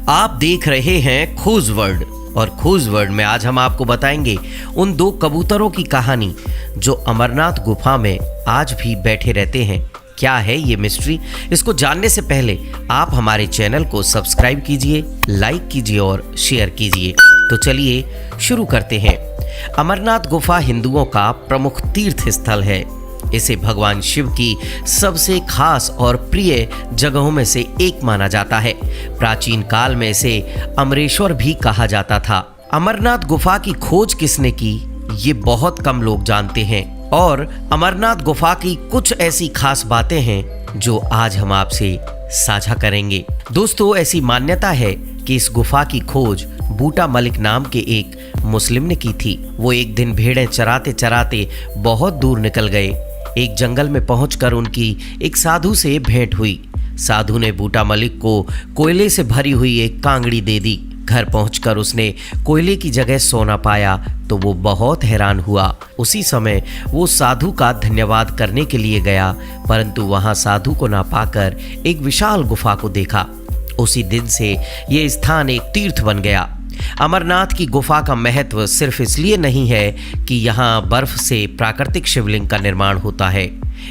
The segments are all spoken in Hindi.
आप देख रहे हैं खोज वर्ल्ड और खोज वर्ल्ड में आज हम आपको बताएंगे उन दो कबूतरों की कहानी जो अमरनाथ गुफा में आज भी बैठे रहते हैं। क्या है ये मिस्ट्री? इसको जानने से पहले आप हमारे चैनल को सब्सक्राइब कीजिए, लाइक कीजिए और शेयर कीजिए। तो चलिए शुरू करते हैं। अमरनाथ गुफा हिंदुओं का प्रमुख तीर्थ स्थल है। इसे भगवान शिव की सबसे खास और प्रिय जगहों में से एक माना जाता है। प्राचीन काल में इसे अमरेश्वर भी कहा जाता था। अमरनाथ गुफा की खोज किसने की, ये बहुत कम लोग जानते हैं और अमरनाथ गुफा की कुछ ऐसी खास बातें हैं जो आज हम आपसे साझा करेंगे। दोस्तों, ऐसी मान्यता है कि इस गुफा की खोज बूटा मलिक नाम के एक मुस्लिम ने की थी। वो एक दिन भेड़ें चराते चराते बहुत दूर निकल गए। एक जंगल में पहुंचकर उनकी एक साधु से भेंट हुई। साधु ने बूटा मलिक को कोयले से भरी हुई एक कांगड़ी दे दी। घर पहुंचकर उसने कोयले की जगह सोना पाया तो वो बहुत हैरान हुआ। उसी समय वो साधु का धन्यवाद करने के लिए गया, परंतु वहां साधु को ना पाकर एक विशाल गुफा को देखा। उसी दिन से ये स्थान एक तीर्थ बन गया। अमरनाथ की गुफा का महत्व सिर्फ इसलिए नहीं है कि यहाँ बर्फ से प्राकृतिक शिवलिंग का निर्माण होता है।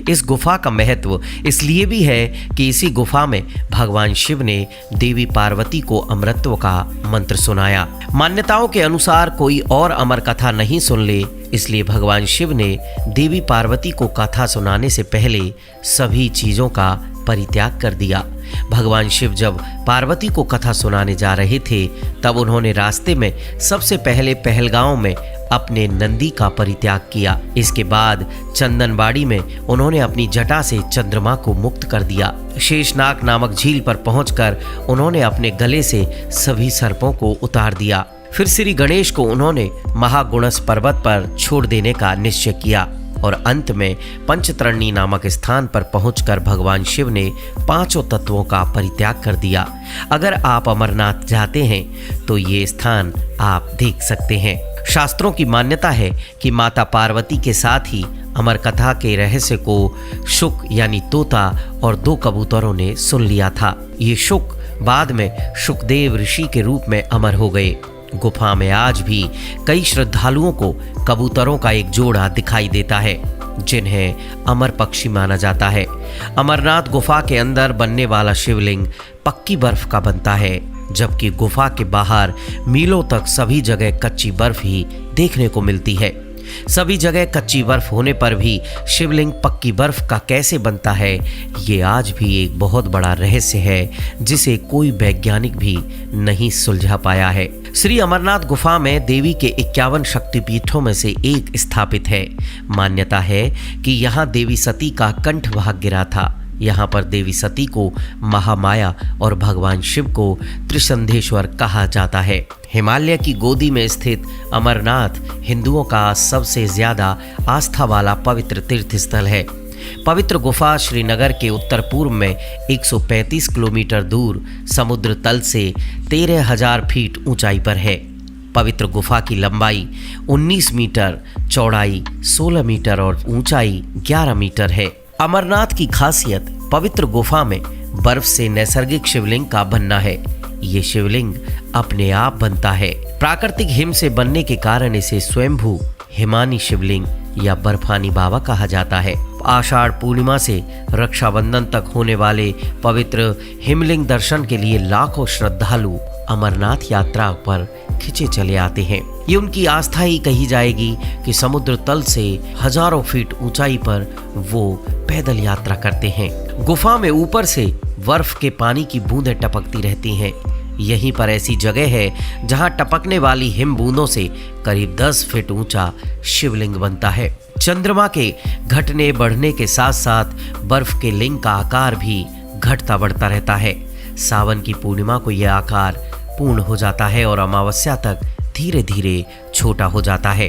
इस गुफा का महत्व इसलिए भी है कि इसी गुफा में भगवान शिव ने देवी पार्वती को अमरत्व का मंत्र सुनाया। मान्यताओं के अनुसार कोई और अमर कथा नहीं सुन ले, इसलिए भगवान शिव ने देवी पार्वती को कथा सुनाने से पहले सभी चीजों का परित्याग कर दिया। भगवान शिव जब पार्वती को कथा सुनाने जा रहे थे तब उन्होंने रास्ते में सबसे पहले पहलगांव में अपने नंदी का परित्याग किया। इसके बाद चंदनबाड़ी में उन्होंने अपनी जटा से चंद्रमा को मुक्त कर दिया। शेषनाग नामक झील पर पहुंचकर उन्होंने अपने गले से सभी सर्पों को उतार दिया। फिर श्री गणेश को उन्होंने महागुणस पर्वत पर छोड़ देने का निश्चय किया और अंत में पंचतरणी नामक स्थान पर पहुंचकर भगवान शिव ने पांचों तत्वों का परित्याग कर दिया। अगर आप अमरनाथ जाते हैं तो ये स्थान आप देख सकते हैं। शास्त्रों की मान्यता है कि माता पार्वती के साथ ही अमर कथा के रहस्य को शुक यानी तोता और दो कबूतरों ने सुन लिया था। ये शुक बाद में शुकदेव ऋषि के रूप में अमर हो गए। गुफा में आज भी कई श्रद्धालुओं को कबूतरों का एक जोड़ा दिखाई देता है जिन्हें अमर पक्षी माना जाता है। अमरनाथ गुफा के अंदर बनने वाला शिवलिंग पक्की बर्फ का बनता है, जबकि गुफा के बाहर मीलों तक सभी जगह कच्ची बर्फ ही देखने को मिलती है। सभी जगह कच्ची बर्फ होने पर भी शिवलिंग पक्की बर्फ का कैसे बनता है, ये आज भी एक बहुत बड़ा रहस्य है जिसे कोई वैज्ञानिक भी नहीं सुलझा पाया है। श्री अमरनाथ गुफा में देवी के 51 शक्तिपीठों में से एक स्थापित है। मान्यता है कि यहाँ देवी सती का कंठ भाग गिरा था। यहाँ पर देवी सती को महामाया और भगवान शिव को त्रिसंधेश्वर कहा जाता है। हिमालय की गोदी में स्थित अमरनाथ हिंदुओं का सबसे ज्यादा आस्था वाला पवित्र तीर्थ स्थल है। पवित्र गुफा श्रीनगर के उत्तर पूर्व में 135 किलोमीटर दूर समुद्र तल से 13,000 फीट ऊंचाई पर है। पवित्र गुफा की लंबाई 19 मीटर, चौड़ाई 16 मीटर और ऊंचाई 11 मीटर है। अमरनाथ की खासियत पवित्र गुफा में बर्फ से नैसर्गिक शिवलिंग का बनना है। ये शिवलिंग अपने आप बनता है। प्राकृतिक हिम से बनने के कारण इसे स्वयंभू हिमानी शिवलिंग या बर्फानी बाबा कहा जाता है। आषाढ़ पूर्णिमा से रक्षाबंधन तक होने वाले पवित्र हिमलिंग दर्शन के लिए लाखों श्रद्धालु अमरनाथ यात्रा पर खिंचे चले आते हैं। ये उनकी आस्था ही कही जाएगी कि समुद्र तल से हजारों फीट ऊंचाई पर वो पैदल यात्रा करते हैं। गुफा में ऊपर से बर्फ के पानी की बूंदें टपकती रहती हैं। यहीं पर ऐसी जगह है जहां टपकने वाली हिम बूंदों से करीब 10 फीट ऊंचा शिवलिंग बनता है। चंद्रमा के घटने बढ़ने के साथ साथ बर्फ के लिंग का आकार भी घटता बढ़ता रहता है। सावन की पूर्णिमा को यह आकार पूर्ण हो जाता है और अमावस्या तक धीरे धीरे छोटा हो जाता है।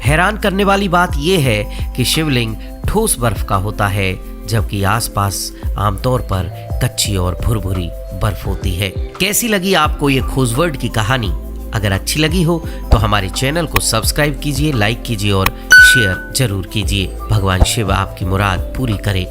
हैरान करने वाली बात यह है कि शिवलिंग ठोस बर्फ का होता है, जबकि आसपास आमतौर पर कच्ची और भुरभुरी बर्फ होती है। कैसी लगी आपको ये खोज वर्ल्ड की कहानी? अगर अच्छी लगी हो तो हमारे चैनल को सब्सक्राइब कीजिए, लाइक कीजिए और शेयर जरूर कीजिए। भगवान शिव आपकी मुराद पूरी करे।